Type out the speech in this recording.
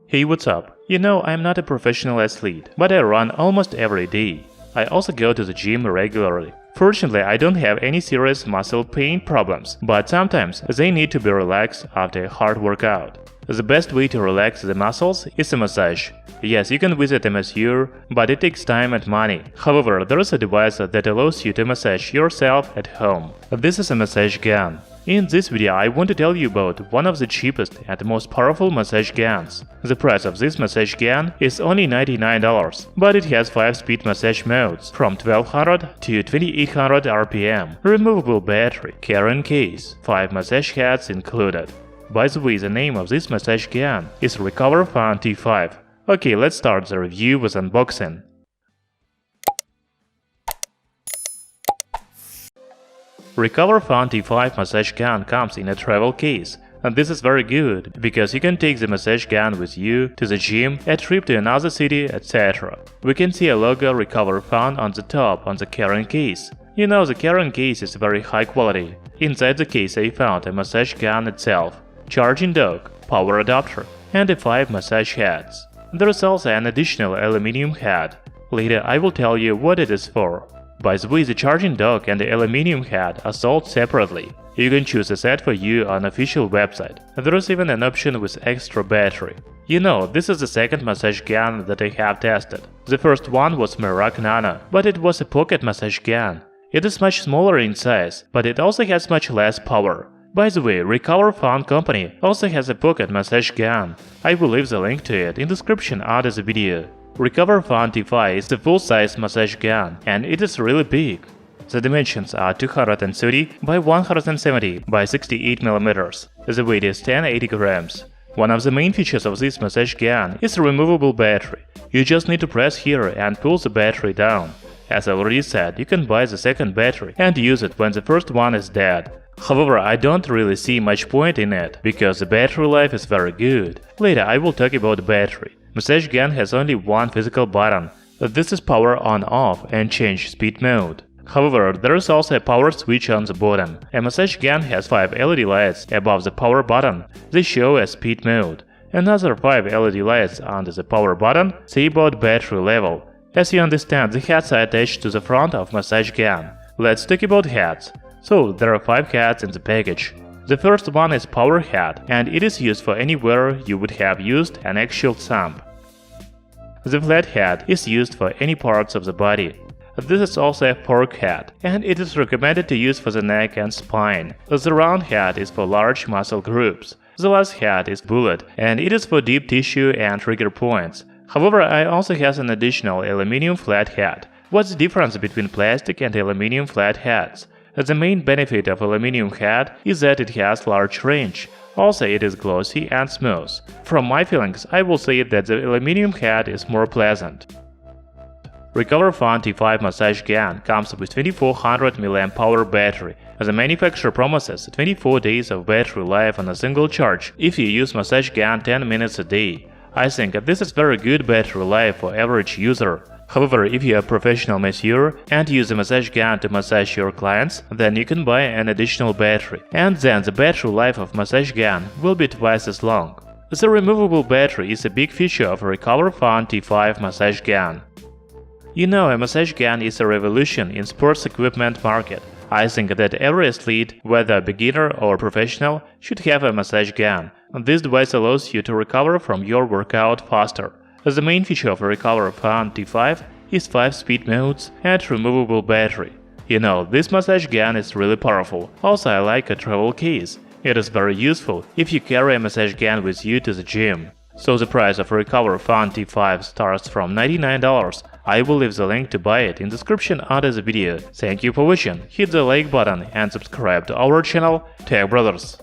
Hey, what's up? You know, I'm not a professional athlete, but I run almost every day. I also go to the gym regularly. Fortunately, I don't have any serious muscle pain problems, but sometimes they need to be relaxed after a hard workout. The best way to relax the muscles is a massage. Yes, you can visit a masseur, but it takes time and money. However, there is a device that allows you to massage yourself at home. This is a massage gun. In this video, I want to tell you about one of the cheapest and most powerful massage guns. The price of this massage gun is only $99, but it has 5-speed massage modes from 1200 to 2800 RPM, removable battery, carrying case, 5 massage heads included. By the way, the name of this massage gun is RecoverFun T5. Okay, let's start the review with unboxing. RecoverFun T5 massage gun comes in a travel case, and this is very good, because you can take the massage gun with you to the gym, a trip to another city, etc. We can see a logo RecoverFun on the top on the carrying case. You know, the carrying case is very high quality. Inside the case I found a massage gun itself, charging dock, power adapter, and 5 massage heads. There is also an additional aluminum head. Later I will tell you what it is for. By the way, the charging dock and the aluminum head are sold separately. You can choose a set for you on official website. There is even an option with extra battery. You know, this is the second massage gun that I have tested. The first one was Merak Nano, but it was a pocket massage gun. It is much smaller in size, but it also has much less power. By the way, RecoverFun company also has a pocket massage gun. I will leave the link to it in the description under the video. RecoverFun T5 is a full-size massage gun, and it is really big. The dimensions are 230 by 170 by 68 mm. The weight is 1080 grams. One of the main features of this massage gun is a removable battery. You just need to press here and pull the battery down. As I already said, you can buy the second battery and use it when the first one is dead. However, I don't really see much point in it, because the battery life is very good. Later I will talk about the battery. Massage gun has only one physical button. This is power on-off and change speed mode. However, there is also a power switch on the bottom. A massage gun has 5 LED lights above the power button. They show a speed mode. Another 5 LED lights under the power button say about battery level. As you understand, the heads are attached to the front of massage gun. Let's talk about heads. So, there are 5 heads in the package. The first one is power head, and it is used for anywhere you would have used an actual thumb. The flat head is used for any parts of the body. This is also a fork head, and it is recommended to use for the neck and spine. The round head is for large muscle groups. The last head is bullet, and it is for deep tissue and trigger points. However, I also have an additional aluminum flat head. What's the difference between plastic and aluminum flat heads? The main benefit of aluminum head is that it has large range. Also, it is glossy and smooth. From my feelings, I will say that the aluminum head is more pleasant. RecoverFun T5 massage gun comes with 2400 mAh battery. The manufacturer promises 24 days of battery life on a single charge if you use massage gun 10 minutes a day. I think this is very good battery life for average user. However, if you are a professional masseur and use a massage gun to massage your clients, then you can buy an additional battery, and then the battery life of massage gun will be twice as long. The removable battery is a big feature of RecoverFun T5 massage gun. You know, a massage gun is a revolution in sports equipment market. I think that every athlete, whether beginner or professional, should have a massage gun. This device allows you to recover from your workout faster. The main feature of RecoverFun T5 is 5 speed modes and removable battery. You know, this massage gun is really powerful. Also, I like a travel case. It is very useful if you carry a massage gun with you to the gym. So the price of RecoverFun T5 starts from $99. I will leave the link to buy it in the description under the video. Thank you for watching, hit the like button and subscribe to our channel Tech Brothers.